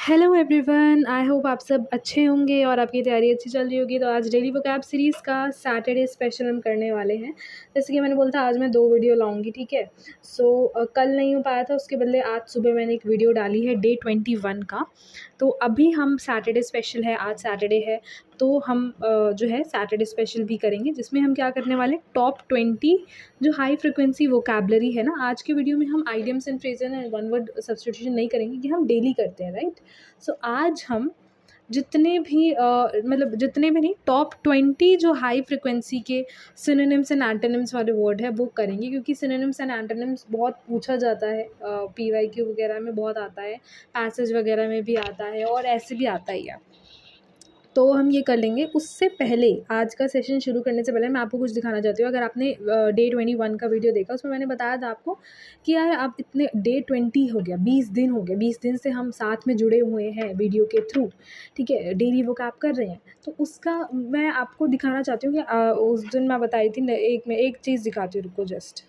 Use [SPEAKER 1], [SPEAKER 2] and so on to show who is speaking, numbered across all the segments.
[SPEAKER 1] Hello everyone, I hope आप सब अच्छे होंगे और आपकी तैयारी अच्छी चल रही होगी। तो आज डेली वोकैब सीरीज़ का सैटरडे स्पेशल हम करने वाले हैं। जैसे कि मैंने बोला था आज मैं 2 वीडियो लाऊंगी, ठीक है। कल नहीं हो पाया था, उसके बदले आज सुबह मैंने एक वीडियो डाली है डे 21 का। तो अभी हम सैटरडे स्पेशल है, आज सैटरडे है तो हम जो है सैटरडे स्पेशल भी करेंगे, जिसमें हम क्या करने वाले टॉप 20 जो हाई फ्रिक्वेंसी वोकैबलरी है ना। आज के वीडियो में हम idioms and phrases and one word substitution नहीं करेंगे, ये हम डेली करते हैं, राइट। आज हम जितने भी जितने भी नहीं, टॉप 20 जो हाई फ्रिक्वेंसी के सिनोनिम्स एंड एंटोनिम्स वाले वर्ड है वो करेंगे, क्योंकि सिनोनिम्स एंड एंटोनिम्स बहुत पूछा जाता है, PYQ वगैरह में बहुत आता है, पैसेज वगैरह में भी आता है और ऐसे भी आता ही है। तो हम ये कर लेंगे। उससे पहले आज का सेशन शुरू करने से पहले मैं आपको कुछ दिखाना चाहती हूँ। अगर आपने डे 21 का वीडियो देखा, उसमें मैंने बताया था आपको कि यार आप इतने डे 20 हो गया, 20 दिन हो गए, 20 दिन से हम साथ में जुड़े हुए हैं वीडियो के थ्रू, ठीक है। डेली वो आप कर रहे हैं, तो उसका मैं आपको दिखाना चाहती हूँ कि उस दिन मैं बताई थी एक चीज़ दिखाती हूँ, रुको जस्ट।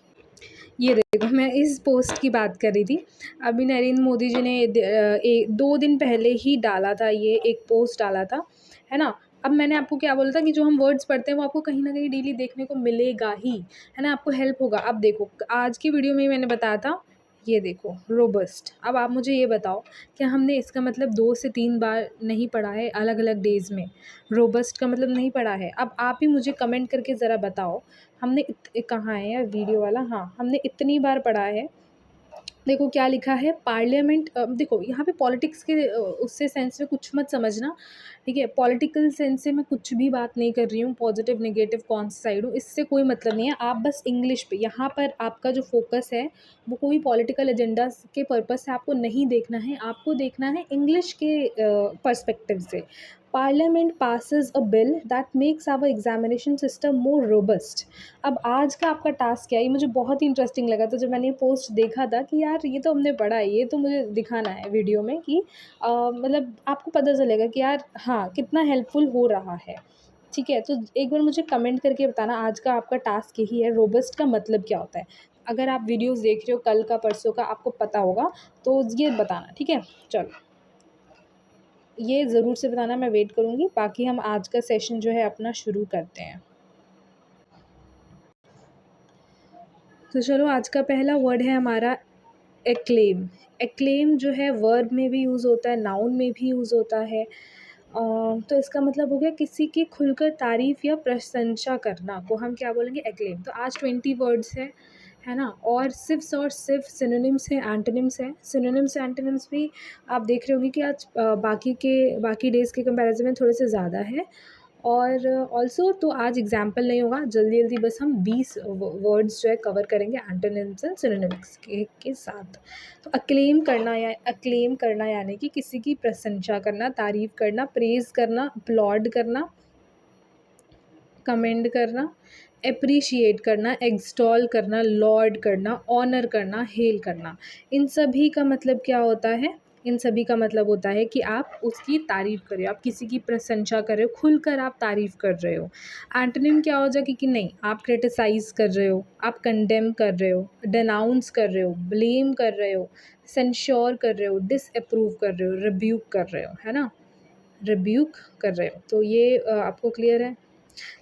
[SPEAKER 1] ये देखो, मैं इस पोस्ट की बात कर रही थी। अभी नरेंद्र मोदी जी ने 2 दिन पहले ही डाला था, ये एक पोस्ट डाला था, है ना। अब मैंने आपको क्या बोला था कि जो हम वर्ड्स पढ़ते हैं वो आपको कहीं न कहीं डेली देखने को मिलेगा ही, है ना, आपको हेल्प होगा। अब देखो, आज की वीडियो में मैंने बताया था, ये देखो रोबस्ट। अब आप मुझे ये बताओ, क्या हमने इसका मतलब 2 से 3 बार नहीं पढ़ा है अलग-अलग डेज़ में? रोबस्ट का मतलब नहीं पढ़ा है? अब आप ही मुझे कमेंट करके ज़रा बताओ, हमने कहाँ है यार वीडियो वाला, हाँ, हमने इतनी बार पढ़ा है। देखो क्या लिखा है, पार्लियामेंट। देखो यहाँ पे पॉलिटिक्स के उससे सेंस में कुछ मत समझना, ठीक है। पॉलिटिकल सेंस से मैं कुछ भी बात नहीं कर रही हूँ, पॉजिटिव नेगेटिव कौन सी साइड हूँ, इससे कोई मतलब नहीं है। आप बस इंग्लिश पे, यहाँ पर आपका जो फोकस है वो कोई पॉलिटिकल एजेंडा के पर्पज़ से आपको नहीं देखना है, आपको देखना है इंग्लिश के पर्सपेक्टिव से। Parliament passes a bill that makes our examination system more robust. अब आज का आपका टास्क क्या है, ये मुझे बहुत ही इंटरेस्टिंग लगा। तो जब मैंने ये पोस्ट देखा था कि यार ये तो हमने पढ़ा है, ये तो मुझे दिखाना है वीडियो में कि मतलब आपको पता चलेगा कि यार हाँ कितना हेल्पफुल हो रहा है, ठीक है। तो एक बार मुझे कमेंट करके बताना, आज का आपका टास्क यही है, रोबस्ट का मतलब क्या होता है। अगर आप वीडियोज़ देख रहे हो कल का परसों का, आपको पता होगा तो ये बताना, ठीक है। चलो, ये ज़रूर से बताना, मैं वेट करूँगी। बाकी हम आज का सेशन जो है अपना शुरू करते हैं। तो चलो, आज का पहला वर्ड है हमारा एक्लेम। एक्लेम जो है वर्ब में भी यूज़ होता है, नाउन में भी यूज़ होता है। तो इसका मतलब हो गया किसी की खुलकर तारीफ़ या प्रशंसा करना को हम क्या बोलेंगे, एक्लेम। तो आज 20 वर्ड्स है ना। और सिर्फ सिनोनिम्स हैं, एंटोनिम्स हैं। सिनोनिम्स एंटोनिम्स भी आप देख रहे होंगे कि आज बाकी डेज़ के कंपैरिजन में थोड़े से ज़्यादा है। और ऑल्सो तो आज एग्जाम्पल नहीं होगा, जल्दी जल्दी बस हम 20 वर्ड्स जो है कवर करेंगे एंटोनिम्स एंड सिनोनिम्स के साथ। तो अक्लेम करना यानी कि किसी की प्रशंसा करना, तारीफ़ करना, प्रेज़ करना, अपलॉड करना, कमेंड करना, एप्रिशिएट करना, एक्सटॉल करना, लॉर्ड करना, ऑनर करना, हेल करना। इन सभी का मतलब क्या होता है? इन सभी का मतलब होता है कि आप उसकी तारीफ़ कर रहे हो, आप किसी की प्रशंसा कर रहे हो, खुलकर आप तारीफ़ कर रहे हो। एंटोनिम क्या हो जाएगा कि नहीं, आप क्रिटिसाइज़ कर रहे हो, आप कंडेम कर रहे हो, डिनाउंस कर रहे हो, ब्लेम कर रहे हो, सेंश्योर कर रहे हो, डिसअप्रूव कर रहे हो, रिब्यूक कर रहे हो, है ना? रिब्यूक कर रहे हो। तो ये आपको क्लियर है?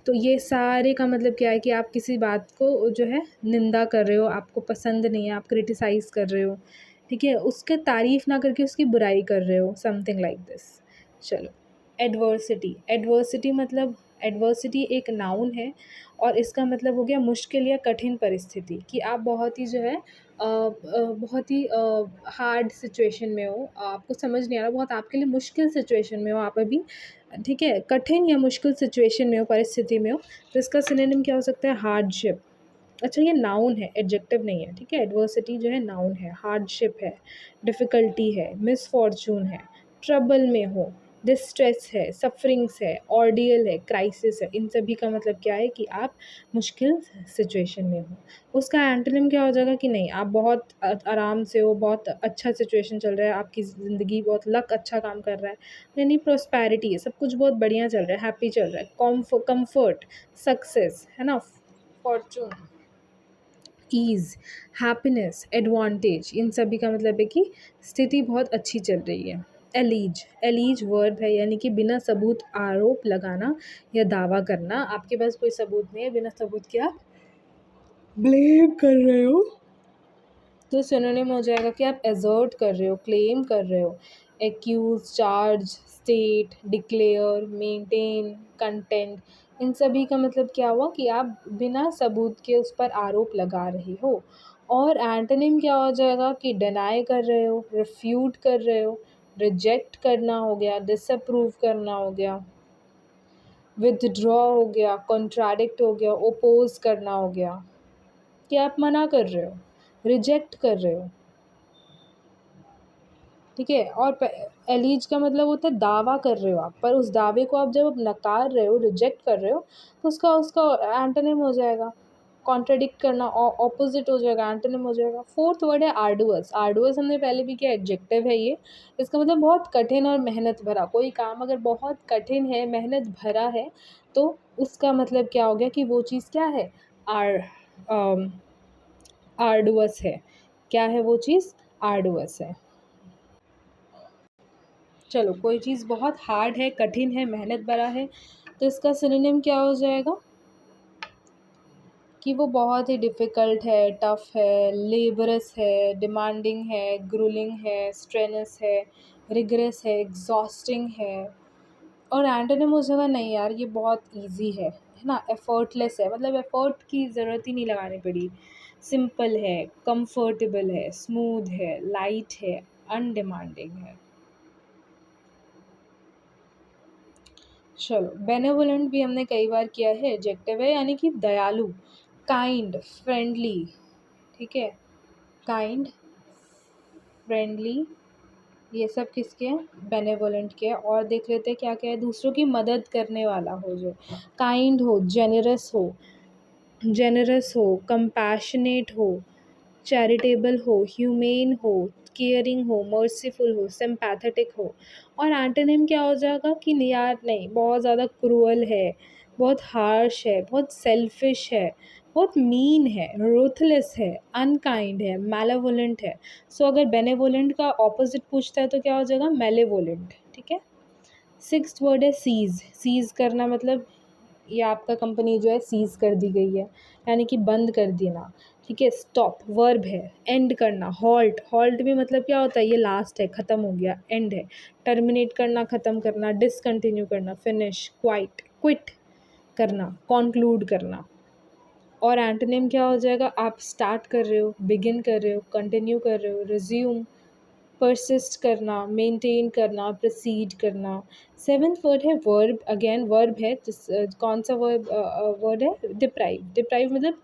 [SPEAKER 1] तो ये सारे का मतलब क्या है कि आप किसी बात को जो है निंदा कर रहे हो, आपको पसंद नहीं है, आप क्रिटिसाइज़ कर रहे हो, ठीक है। उसके तारीफ़ ना करके उसकी बुराई कर रहे हो, समथिंग लाइक दिस। चलो, एडवर्सिटी। एडवर्सिटी एक नाउन है और इसका मतलब हो गया मुश्किल या कठिन परिस्थिति, कि आप बहुत ही जो है बहुत ही हार्ड सिचुएशन में हो, आपको समझ नहीं आ रहा, बहुत आपके लिए मुश्किल सिचुएशन में हो आप अभी, ठीक है। कठिन या मुश्किल सिचुएशन में हो, परिस्थिति में हो, तो इसका सिनोनिम क्या हो सकता है, हार्डशिप। अच्छा, ये नाउन है, एडजेक्टिव नहीं है, ठीक है। एडवर्सिटी जो है नाउन है, हार्डशिप है, डिफ़िकल्टी है, मिसफॉर्चून है, ट्रबल में हो, डिस्ट्रेस है, सफरिंग्स है, ऑर्डियल है, क्राइसिस है। इन सभी का मतलब क्या है कि आप मुश्किल सिचुएशन में हो। उसका एंटोनिम क्या हो जाएगा कि नहीं, आप बहुत आराम से हो, बहुत अच्छा सिचुएशन चल रहा है, आपकी ज़िंदगी बहुत लक अच्छा काम कर रहा है, यानी प्रॉस्पेरिटी है, सब कुछ बहुत बढ़िया चल रहा है, हैप्पी चल रहा है। कम्फर्ट, सक्सेस, है ना, फॉर्चून, ईज़, हैप्पीनेस, एडवांटेज। इन सभी का मतलब है कि स्थिति बहुत अच्छी चल रही है। एलीज, एलीज वर्ब है, यानी कि बिना सबूत आरोप लगाना या दावा करना। आपके पास कोई सबूत नहीं है, बिना सबूत के आप ब्लेम कर रहे हो, तो सिनोनिम हो जाएगा कि आप एजर्ट कर रहे हो, क्लेम कर रहे हो। Accuse, charge, state, declare, maintain, contend, इन सभी का मतलब क्या हुआ कि आप बिना सबूत के उस पर आरोप लगा रहे हो। और एंटोनिम क्या हो जाएगा कि डिनाई कर रहे हो, रिफ्यूट कर रहे हो, रिजेक्ट करना हो गया, डिसअप्रूव करना हो गया, विथड्रॉ हो गया, कॉन्ट्राडिक्ट हो गया, ओपोज करना हो गया, कि आप मना कर रहे हो, रिजेक्ट कर रहे हो। ठीक है। और एलीज का मतलब होता है दावा कर रहे हो आप, पर उस दावे को आप जब नकार रहे हो, रिजेक्ट कर रहे हो, तो उसका उसका एंटोनिम हो जाएगा कॉन्ट्रडिक्ट करना, ऑपोजिट हो जाएगा, एंटोनिम हो जाएगा। फोर्थ वर्ड है आर्डुअस। आर्डुअस हमने पहले भी किया, एडजेक्टिव है ये। इसका मतलब बहुत कठिन और मेहनत भरा। कोई काम अगर बहुत कठिन है, मेहनत भरा है, तो उसका मतलब क्या हो गया कि वो चीज़ क्या है, आर आर्डुअस है। क्या है वो चीज़, आर्डुअस है। चलो, कोई चीज़ बहुत हार्ड है, कठिन है, मेहनत भरा है, तो इसका सिनोनिम क्या हो जाएगा कि वो बहुत ही डिफ़िकल्ट है, टफ़ है, लेबरस है, डिमांडिंग है, ग्रूलिंग है, स्ट्रेनस है, रिगरस है, एग्जॉस्टिंग है। और एंटोनिम हो जाएगा नहीं यार, ये बहुत ईजी है ना, एफर्टलेस है, मतलब एफर्ट की ज़रूरत ही नहीं लगानी पड़ी, सिंपल है, कंफर्टेबल है, स्मूथ है, लाइट है, अनडिमांडिंग है। चलो, बेनेवोलेंट भी हमने कई बार किया है, एडजेक्टिव है, यानी कि दयालु, काइंड, फ्रेंडली। ठीक है, काइंड, फ्रेंडली, ये सब किसके हैं, बेनेवोलेंट के हैं। और देख लेते हैं क्या क्या है, दूसरों की मदद करने वाला हो, जो काइंड हो, जेनरस हो, कंपैशनेट हो, चैरिटेबल हो, ह्यूमेन हो, केयरिंग हो, मर्सीफुल हो, सिम्पैथेटिक हो। और एंटोनिम क्या हो जाएगा कि नहीं यार, नहीं, बहुत ज़्यादा क्रूअल है, बहुत हार्श है, बहुत सेल्फिश है, बहुत मीन है, रूथलेस है, अनकाइंड है, मैलेवोलेंट है। सो अगर बेनेवोलेंट का ऑपोजिट पूछता है तो क्या हो जाएगा, मेलेवोलेंट। ठीक है। सिक्स्थ वर्ड है सीज़। सीज़ करना मतलब ये आपका कंपनी जो है सीज़ कर दी गई है, यानी कि बंद कर देना। ठीक है। स्टॉप वर्ब है, एंड करना, हॉल्ट, हॉल्ट भी मतलब क्या होता है, ये लास्ट है, ख़त्म हो गया, एंड है। टर्मिनेट करना, ख़त्म करना, डिसकंटिन्यू करना, फिनिश, क्वाइट, क्विट करना, कॉन्क्लूड करना। और एंटोनिम क्या हो जाएगा, आप स्टार्ट कर रहे हो, बिगिन कर रहे हो, कंटिन्यू कर रहे हो, रिज्यूम, परसिस्ट करना, मेंटेन करना, प्रोसीड करना। सेवन्थ वर्ड है वर्ब। अगेन वर्ब है, कौन सा वर्ब वर्ड है, डिप्राइव। डिप्राइव मतलब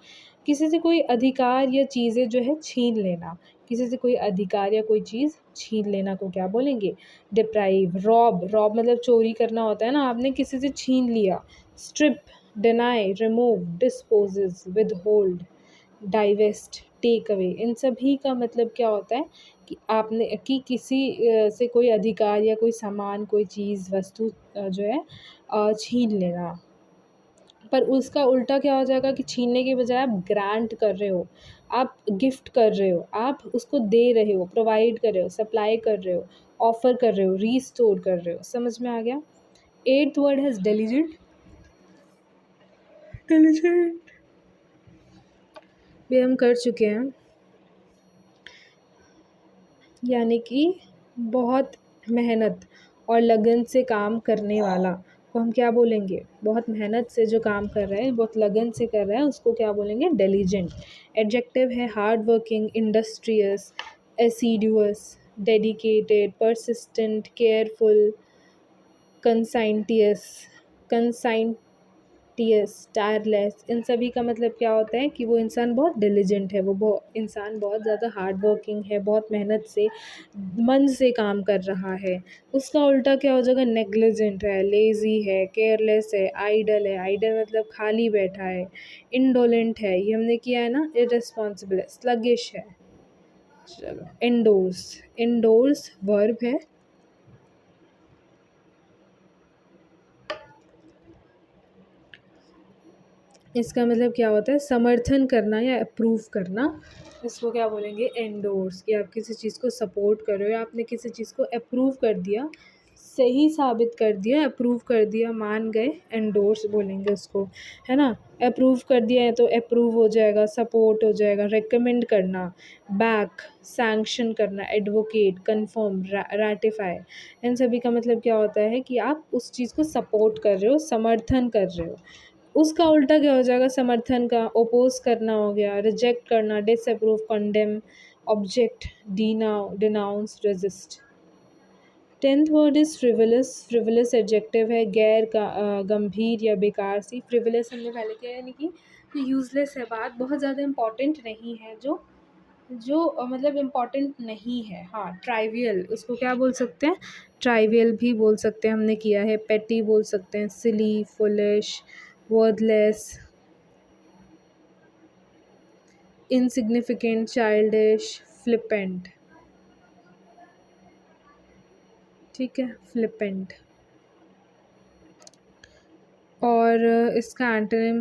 [SPEAKER 1] किसी से कोई अधिकार या चीज़ें जो है छीन लेना, किसी से कोई अधिकार या कोई चीज़ छीन लेना को क्या बोलेंगे, डिप्राइव। रॉब, रॉब मतलब चोरी करना होता है ना, आपने किसी से छीन लिया। Strip, deny, remove, dispossess, withhold, divest, take away, इन सभी का मतलब क्या होता है कि आपने कि किसी से कोई अधिकार या कोई सामान, कोई चीज़, वस्तु जो है छीन लेना। पर उसका उल्टा क्या हो जाएगा कि छीनने के बजाय आप ग्रांट कर रहे हो, आप गिफ्ट कर रहे हो, आप उसको दे रहे हो, प्रोवाइड कर रहे हो, सप्लाई कर रहे हो, ऑफ़र कर रहे हो, रीस्टोर कर रहे हो। समझ में आ गया। एट्थ वर्ड है डिलीजेंट। डिलीजेंट भी हम कर चुके हैं, यानी कि बहुत मेहनत और लगन से काम करने वाला को हम क्या बोलेंगे, बहुत मेहनत से जो काम कर रहे हैं, बहुत लगन से कर रहे हैं, उसको क्या बोलेंगे, डिलीजेंट। एडजेक्टिव है hard working, industrious, assiduous, dedicated, persistent, careful, conscientious, tireless. इन सभी का मतलब क्या होता है कि वो इंसान बहुत डिलिजेंट है, वो इंसान बहुत ज़्यादा हार्ड वर्किंग है, बहुत मेहनत से, मन से काम कर रहा है। उसका उल्टा क्या हो जाएगा, नेग्लिजेंट है, लेज़ी है, केयरलेस है, आइडल है, आइडल मतलब खाली बैठा है, इंडोलेंट है, ये हमने किया है ना, इररिस्पॉन्सिबल है, स्लगिश है। चलो, इंडोर्स, इंडोर्स वर्ब है। इसका मतलब क्या होता है, समर्थन करना या अप्रूव करना। इसको क्या बोलेंगे, एंडोर्स, कि आप किसी चीज़ को सपोर्ट कर रहे हो या आपने किसी चीज़ को अप्रूव कर दिया, सही साबित कर दिया, अप्रूव कर दिया, मान गए, एंडोर्स बोलेंगे उसको, है ना। अप्रूव कर दिया है तो अप्रूव हो जाएगा, सपोर्ट हो जाएगा, रेकमेंड करना, बैक, सैंक्शन करना, एडवोकेट, कन्फर्म, रैटिफाई। इन सभी का मतलब क्या होता है कि आप उस चीज़ को सपोर्ट कर रहे हो, समर्थन कर रहे हो। उसका उल्टा क्या हो जाएगा, समर्थन का ओपोज करना हो गया, रिजेक्ट करना, disapprove, condemn, object, denounce, resist. 10th word is frivolous. Frivolous adjective है, गैर गंभीर या बेकार सी। फ्रिवलस हमने पहले किया, यानी कि यूज़लेस है, बात बहुत ज़्यादा इम्पॉर्टेंट नहीं है, जो जो मतलब इम्पॉर्टेंट नहीं है। हाँ, ट्राइवियल, उसको क्या बोल सकते हैं, ट्राइवियल भी बोल सकते हैं, हमने किया है। पेटी बोल सकते हैं, silly, foolish, worthless, insignificant, childish, flippant. ठीक है, फ्लिपेंट। और इसका एंटोनिम,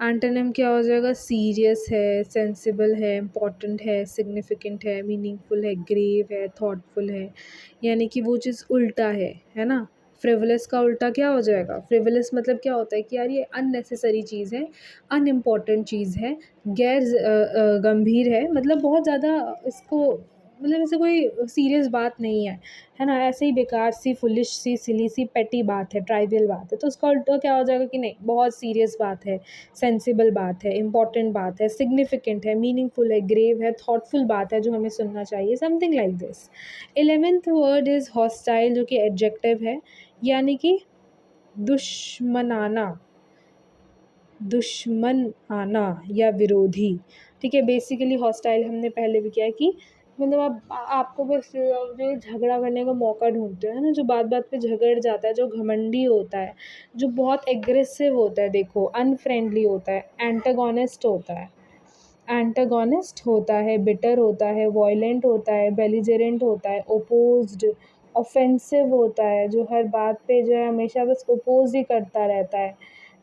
[SPEAKER 1] एंटोनिम क्या हो जाएगा, सीरियस है, सेंसिबल है, इम्पॉर्टेंट है, सिग्निफिकेंट है, मीनिंगफुल है, ग्रेव है, थॉटफुल है। यानी कि वो चीज़ उल्टा है ना। फ्रिवलस का उल्टा क्या हो जाएगा, फ्रिवलस मतलब क्या होता है कि यार ये अननेसेसरी चीज़ है, अनइम्पॉर्टेंट चीज़ है, गैर गंभीर है, मतलब बहुत ज़्यादा इसको, मतलब ऐसे कोई सीरियस बात नहीं है ना। ऐसे ही बेकार सी, फुलिश सी, सिली सी, पेटी बात है, ट्राइवियल बात है, तो उसका उल्टा क्या हो जाएगा कि नहीं, बहुत सीरियस बात है, सेंसिबल बात है, इम्पॉर्टेंट बात है, सिग्निफिकेंट है, मीनिंगफुल है, ग्रेव है, थॉटफुल बात है जो हमें सुनना चाहिए, something like this. 11th word is hostile, जो कि एडजेक्टिव है, यानी कि दुश्मनाना, दुश्मन आना या विरोधी। ठीक है, बेसिकली हॉस्टाइल हमने पहले भी किया है कि मतलब आप आपको बस जो झगड़ा करने का मौका ढूंढते हो ना, जो बात बात पे झगड़ जाता है, जो घमंडी होता है, जो बहुत एग्रेसिव होता है, देखो अनफ्रेंडली होता है, एंटागोनिस्ट होता है, एंटागोनिस्ट होता है, बिटर होता है, वॉयलेंट होता है, बेलिजरेंट होता है, ओपोज्ड, ऑफेंसिव होता है, जो हर बात पे जो है हमेशा बस ओपोज ही करता रहता है,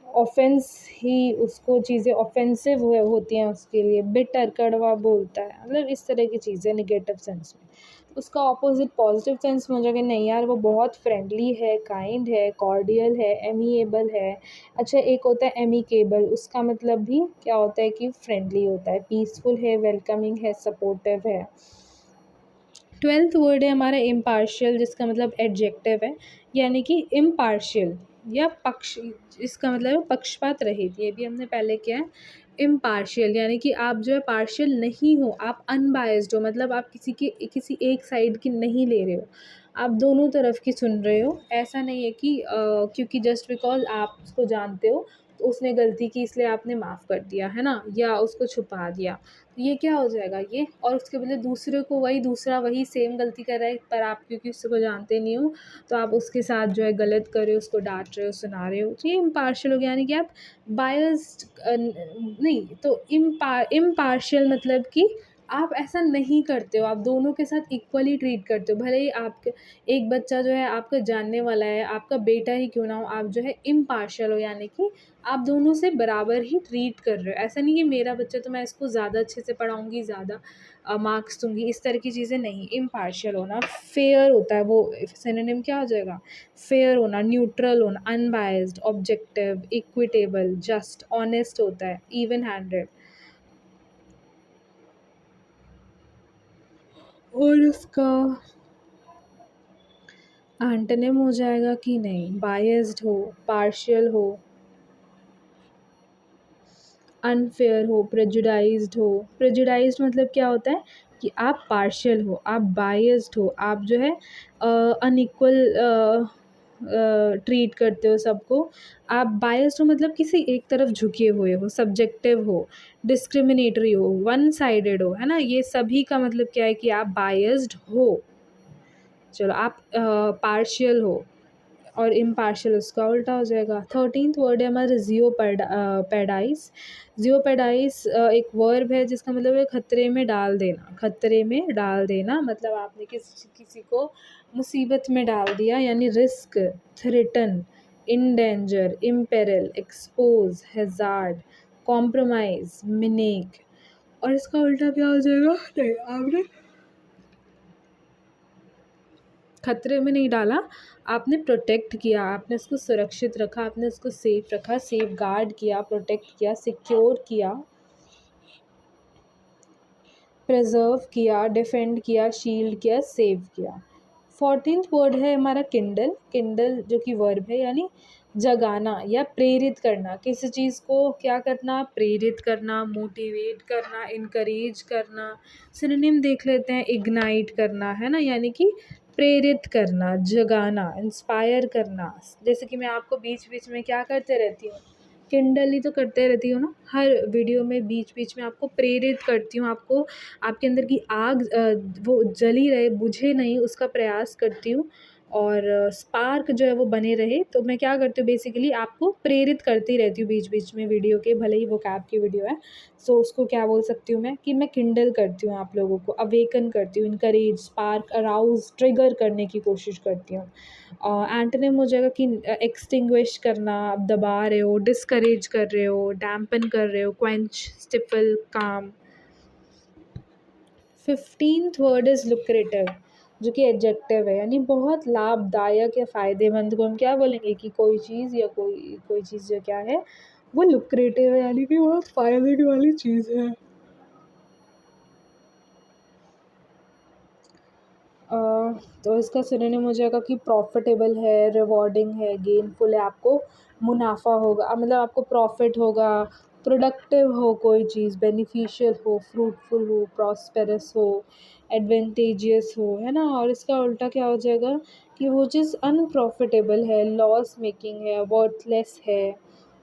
[SPEAKER 1] ऑफेंस ही, उसको चीज़ें ऑफेंसिव होती हैं उसके लिए, बिटर, कड़वा बोलता है, मतलब इस तरह की चीज़ें नेगेटिव सेंस में। उसका ऑपोजिट पॉजिटिव सेंस में हो जाएगा, नहीं यार वो बहुत फ्रेंडली है, काइंड है, कॉर्डियल है, एमिएबल है। अच्छा, एक होता है एमिकेबल, उसका मतलब भी क्या होता है कि फ्रेंडली होता है, पीसफुल है, वेलकमिंग है, सपोर्टिव है। 12th वर्ड है हमारा इम्पार्शियल, जिसका मतलब एडजेक्टिव है, यानी कि इम्पार्शियल या पक्ष, इसका मतलब है पक्षपात रहित, ये भी हमने पहले किया है। इम्पार्शियल यानी कि आप जो है पार्शियल नहीं हो, आप अनबायस्ड हो, मतलब आप किसी एक साइड की नहीं ले रहे हो, आप दोनों तरफ की सुन रहे हो। ऐसा नहीं है कि क्योंकि जस्ट बिकॉज आप उसको जानते हो तो उसने गलती की इसलिए आपने माफ़ कर दिया, है ना, या उसको छुपा दिया, तो ये क्या हो जाएगा ये, और उसके बदले दूसरे को दूसरा वही सेम गलती कर रहा है, पर आप क्योंकि उसको जानते नहीं हो तो आप उसके साथ जो है गलत कर रहे हो, उसको डांट रहे हो, सुना रहे हो, तो ये इम्पार्शियल हो गया, यानी कि आप बायस्ड नहीं, तो इम्पार्शियल मतलब कि आप ऐसा नहीं करते हो, आप दोनों के साथ इक्वली ट्रीट करते हो, भले ही आपके एक बच्चा जो है आपका जानने वाला है, आपका बेटा ही क्यों ना हो, आप जो है इम्पार्शियल हो, यानी कि आप दोनों से बराबर ही ट्रीट कर रहे हो। ऐसा नहीं कि मेरा बच्चा तो मैं इसको ज़्यादा अच्छे से पढ़ाऊँगी, ज़्यादा मार्क्स दूँगी, इस तरह की चीज़ें नहीं। इम्पार्शियल होना, फेयर होता है, वो सिनोनिम क्या हो जाएगा, फेयर होना, न्यूट्रल होना, unbiased, objective, equitable, just, honest होता है, इवन हैंडेड। और उसका एंटोनिम हो जाएगा कि नहीं, बायस्ड हो, पार्शियल हो, अनफेयर हो, प्रेजुडाइज्ड हो। प्रेजुडाइज्ड मतलब क्या होता है कि आप पार्शियल हो, आप बायस्ड हो, आप जो है अनइक्वल ट्रीट करते हो सबको। आप बायस्ड हो मतलब किसी एक तरफ झुके हुए हो, सब्जेक्टिव हो, डिस्क्रिमिनेटरी हो, वन साइडेड हो, है ना, ये सभी का मतलब क्या है कि आप बायस्ड हो। चलो, आप पार्शियल हो, और इम्पार्शियल उसका उल्टा हो जाएगा। 13th वर्ड है हमारा जियोपैडाइज। जियोपैडाइज एक वर्ब है जिसका मतलब है खतरे में डाल देना, खतरे में डाल देना, मतलब आपने किसी किसी को मुसीबत में डाल दिया, यानी risk, threaten, in danger, imperil, expose, hazard, compromise, menace. और इसका उल्टा क्या हो जाएगा, नहीं आपने खतरे में नहीं डाला, आपने प्रोटेक्ट किया, आपने उसको सुरक्षित रखा, आपने उसको सेफ रखा, सेफ गार्ड किया, प्रोटेक्ट किया, सिक्योर किया, प्रिजर्व किया, डिफेंड किया, शील्ड किया, सेव किया। 14th वर्ड है हमारा किंडल। किंडल जो कि वर्ब है, यानी जगाना या प्रेरित करना, किसी चीज़ को क्या करना, प्रेरित करना, मोटिवेट करना, इनकरेज करना। सिनोनिम देख लेते हैं, इग्नाइट करना है ना, यानी कि प्रेरित करना, जगाना, इंस्पायर करना। जैसे कि मैं आपको बीच बीच में क्या करते रहती हूँ, किंडल ही तो करते रहती हूँ ना, हर वीडियो में बीच बीच में आपको प्रेरित करती हूँ, आपको आपके अंदर की आग वो जली रहे, बुझे नहीं, उसका प्रयास करती हूँ, और स्पार्क जो है वो बने रहे। तो मैं क्या करती हूँ, बेसिकली आपको प्रेरित करती रहती हूँ बीच बीच में वीडियो के, भले ही वो कैब की वीडियो है। सो उसको क्या बोल सकती हूँ मैं, कि मैं किंडल करती हूँ, आप लोगों को अवेकन करती हूँ, इनकरेज, स्पार्क, अराउज, ट्रिगर करने की कोशिश करती हूँ। एंटोनिम हो जाएगा कि एक्सटिंग्विश करना, आप दबा रहे हो, डिस्करेज कर रहे हो, डैम्पन कर रहे हो, क्वेंच, स्टिफल, काम। 15th वर्ड इज़ लुक्रेटिव, जो कि एडजेक्टिव है, यानी बहुत लाभदायक या फ़ायदेमंद को हम क्या बोलेंगे, कि कोई चीज़ या कोई कोई चीज़ जो क्या है वो लुक्रेटिव है, यानी कि बहुत फ़ायदे वाली चीज़ है। अ, तो इसका सिनोनिम हो जाएगा कि प्रॉफिटेबल है, रिवॉर्डिंग है, गेनफुल है, आपको मुनाफा होगा, मतलब आपको प्रॉफिट होगा, प्रोडक्टिव हो कोई चीज़, बेनिफिशियल हो, फ्रूटफुल हो, प्रॉस्पेरस हो, एडवेंटेजियस हो, है ना। और इसका उल्टा क्या हो जाएगा, कि वो चीज़ अनप्रॉफिटेबल है, लॉस मेकिंग है, वर्थलेस है,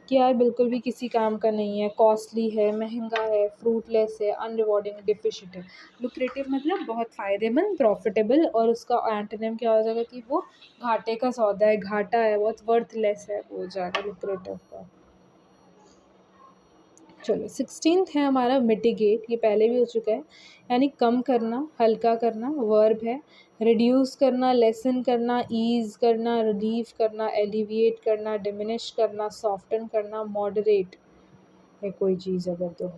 [SPEAKER 1] कि यार बिल्कुल भी किसी काम का नहीं है, कॉस्टली है, महंगा है, फ्रूटलेस है, अनरिवॉर्डिंग, डिफिशिएंट है। लुक्रेटिव मतलब बहुत फ़ायदेमंद, प्रॉफिटेबल, और उसका एंटोनिम क्या हो जाएगा, कि वो घाटे का सौदा है, घाटा है, बहुत वर्थलेस है, वो हो जाएगा लुक्रेटिव का। चलो 16th है हमारा मिटिगेट, ये पहले भी हो चुका है, यानी कम करना, हल्का करना, वर्ब है। रिड्यूस करना, लेसन करना, ईज़ करना, रिलीव करना, एलिविएट करना, डिमिनिश करना, सॉफ्टन करना, मॉडरेट है कोई चीज़ अगर, तो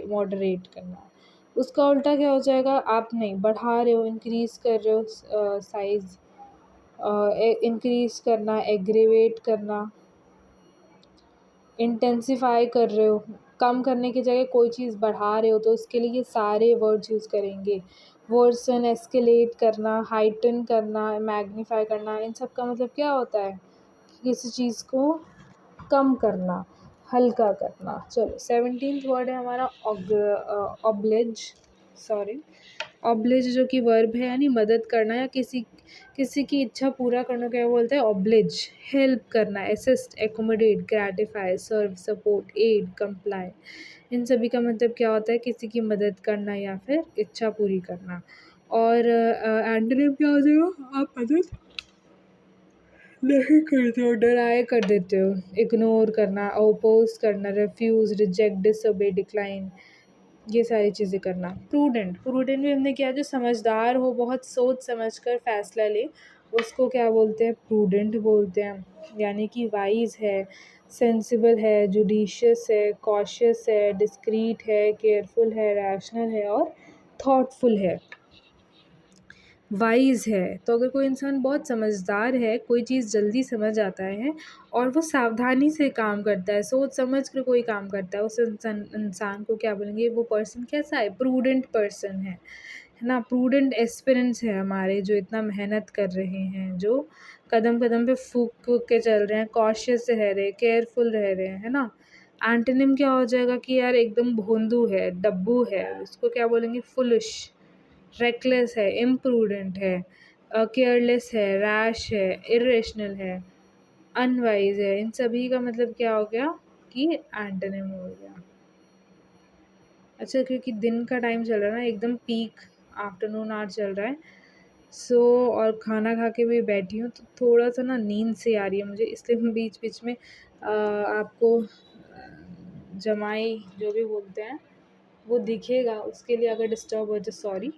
[SPEAKER 1] मॉडरेट करना। उसका उल्टा क्या हो जाएगा, आप नहीं बढ़ा रहे हो, इंक्रीज़ कर रहे हो साइज़, इंक्रीज़ करना, एग्रीवेट करना, इंटेंसिफ़ाई कर रहे हो, कम करने की जगह कोई चीज़ बढ़ा रहे हो, तो उसके लिए ये सारे वर्ड्स यूज़ करेंगे। वर्सन, एस्केलेट करना, हाइटन करना, मैग्नीफाई करना, इन सब का मतलब क्या होता है, कि किसी चीज़ को कम करना, हल्का करना। चलो 17th वर्ड है हमारा ऑब्लिज, सॉरी, ऑब्लिज जो कि वर्ब है, यानी मदद करना या किसी किसी की इच्छा पूरा करना, क्या बोलते हैं, ऑब्लिज। हेल्प करना, असिस्ट, एकोमोडेट, ग्रेटिफाई, सर्व, सपोर्ट, एड, कंप्लाई, इन सभी का मतलब क्या होता है, किसी की मदद करना या फिर इच्छा पूरी करना। और एंटोनिम क्या हो जाएगा, आप मदद नहीं करते हो, डराए कर देते हो, इग्नोर करना, अपोज करना, रिफ्यूज़, रिजेक्ट, डिसओबे, डिक्लाइन, ये सारी चीज़ें करना। प्रूडेंट, प्रूडेंट भी हमने किया, जो समझदार हो, बहुत सोच समझ कर फैसला ले, उसको क्या बोलते हैं, प्रूडेंट बोलते हैं, यानी कि वाइज है, सेंसिबल है, जुडिशियस है, कॉशियस है, डिस्क्रीट है, केयरफुल है, रैशनल है, और थॉटफुल है, वाइज़ है। तो अगर कोई इंसान बहुत समझदार है, कोई चीज़ जल्दी समझ आता है, और वो सावधानी से काम करता है, सोच समझ कर कोई काम करता है, उस इंसान को क्या बोलेंगे, वो पर्सन कैसा है, प्रूडेंट पर्सन है ना। प्रूडेंट एस्पिरेंट्स है हमारे, जो इतना मेहनत कर रहे हैं, जो कदम कदम पे फूक फूक के चल रहे हैं, कॉशियस रह रहे, केयरफुल रह रहे हैं, है ना। एंटोनिम क्या हो जाएगा, कि यार एकदम भोंदू है, डब्बू है, उसको क्या बोलेंगे, फुलिश, रेकलेस है, इम्प्रूडेंट है, केयरलेस है, रैश है, इरेशनल है, अनवाइज है। इन सभी का मतलब क्या हो गया, कि एंटोनिम हो गया। अच्छा, क्योंकि दिन का टाइम चल रहा है ना, एकदम पीक आफ्टरनून आवर चल रहा है, सो और खाना खा के भी बैठी हूँ, तो थोड़ा सा ना नींद से आ रही है मुझे, इसलिए मैं बीच बीच में आपको जमाई जो भी बोलते हैं वो दिखेगा, उसके लिए अगर डिस्टर्ब हो तो सॉरी।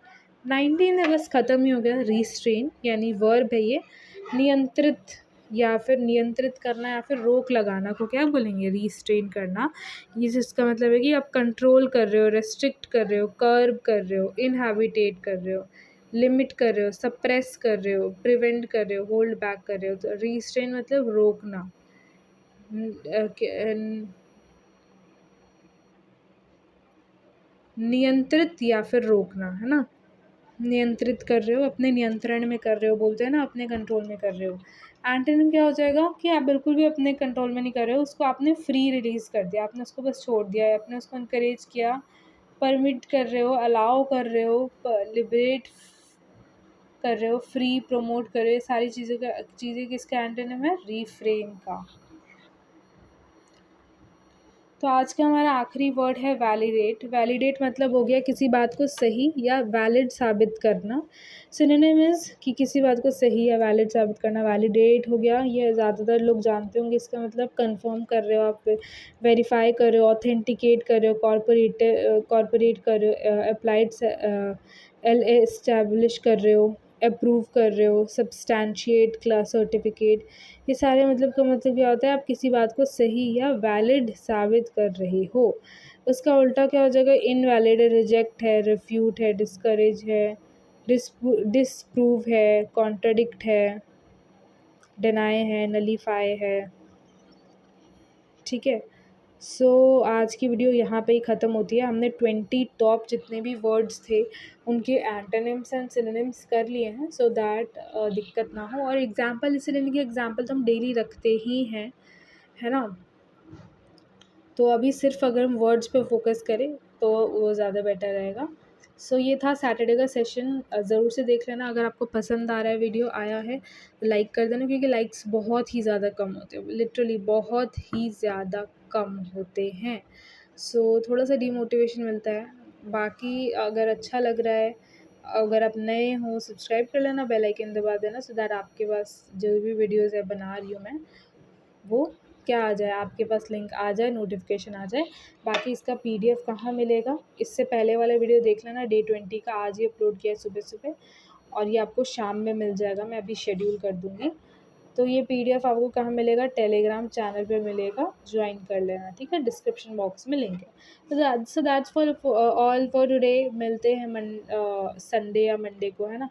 [SPEAKER 1] 19 अगस्त ख़त्म ही हो गया। रिस्ट्रेन यानी वर्ब है ये, नियंत्रित या फिर नियंत्रित करना या फिर रोक लगाना को क्या बोलेंगे, रिस्ट्रेन करना। ये जिसका मतलब है कि आप कंट्रोल कर रहे हो, रेस्ट्रिक्ट कर रहे हो, कर्ब कर रहे हो, इनहैबिटेट कर रहे हो, लिमिट कर रहे हो, सप्रेस कर रहे हो, प्रिवेंट कर रहे हो, होल्ड बैक कर रहे हो। तो रिस्ट्रेन मतलब रोकना, नियंत्रित या फिर रोकना, है ना। नियंत्रित कर रहे हो, अपने नियंत्रण में कर रहे हो, बोलते हैं ना अपने कंट्रोल में कर रहे हो। एंटोनिम क्या हो जाएगा कि आप बिल्कुल भी अपने कंट्रोल में नहीं कर रहे हो, उसको आपने फ्री रिलीज कर दिया, आपने उसको बस छोड़ दिया है, आपने उसको इनकरेज किया, परमिट कर रहे हो, अलाउ कर रहे हो, लिबरेट कर रहे हो, फ्री प्रमोट कर रहे हो। सारी चीज़ें किसका एंटोनिम है, रिफ्रेन का। तो आज का हमारा आखिरी वर्ड है वैलिडेट। वैलिडेट मतलब हो गया किसी बात को सही या वैलिड साबित करना। सिनोनिम इज कि किसी बात को सही या वैलिड साबित करना। वैलिडेट हो गया, ये ज़्यादातर लोग जानते होंगे, इसका मतलब कंफर्म कर रहे हो आप, वेरीफाई कर रहे हो, ऑथेंटिकेट कर रहे हो, कॉर्पोरेट कर रहे हो, अप्लाइड एस्टैब्लिश कर रहे हो, अप्रूव कर रहे हो, सब्सटैंशिएट, क्लास सर्टिफिकेट। ये सारे मतलब का मतलब क्या होता है, आप किसी बात को सही या वैलिड साबित कर रहे हो। उसका उल्टा क्या हो जाएगा, इनवैलिड है, रिजेक्ट है, रिफ्यूट है, डिस्करेज है, डिसप्रूव है, कॉन्ट्रडिक्ट है, डिनाई है, नलीफाई है। ठीक है। सो आज की वीडियो यहाँ पे ही ख़त्म होती है। हमने 20 टॉप जितने भी वर्ड्स थे उनके एंटोनिम्स एंड सिनोनिम्स कर लिए हैं, सो दैट दिक्कत ना हो। और एग्जाम्पल, इसलिए कि एग्जाम्पल तो हम डेली रखते ही हैं, है ना। तो अभी सिर्फ अगर हम वर्ड्स पे फोकस करें तो वो ज़्यादा बेटर रहेगा। सो ये था सैटरडे का सेशन, ज़रूर से देख लेना। अगर आपको पसंद आ रहा है, वीडियो आया है तो लाइक कर देना, क्योंकि लाइक्स बहुत ही ज़्यादा कम होते हैं, लिटरली बहुत ही ज़्यादा कम होते हैं। सो थोड़ा सा डीमोटिवेशन मिलता है। बाकी अगर अच्छा लग रहा है, अगर आप नए हो, सब्सक्राइब कर लेना, बेल आइकन दबा देना, सो दैट आपके पास जो भी वीडियोज़ है बना रही हूँ मैं, वो क्या आ जाए आपके पास, लिंक आ जाए, नोटिफिकेशन आ जाए। बाकी इसका पीडीएफ कहाँ मिलेगा, इससे पहले वाला वीडियो देख लेना, डे 20 का आज ही अपलोड किया है सुबह सुबह, और ये आपको शाम में मिल जाएगा, मैं अभी शेड्यूल कर दूँगी। तो ये पीडीएफ आपको कहाँ मिलेगा, टेलीग्राम चैनल पे मिलेगा, ज्वाइन कर लेना, ठीक है, डिस्क्रिप्शन बॉक्स में लिंक है। So that's for all for today. मिलते हैं संडे या मंडे को, है ना।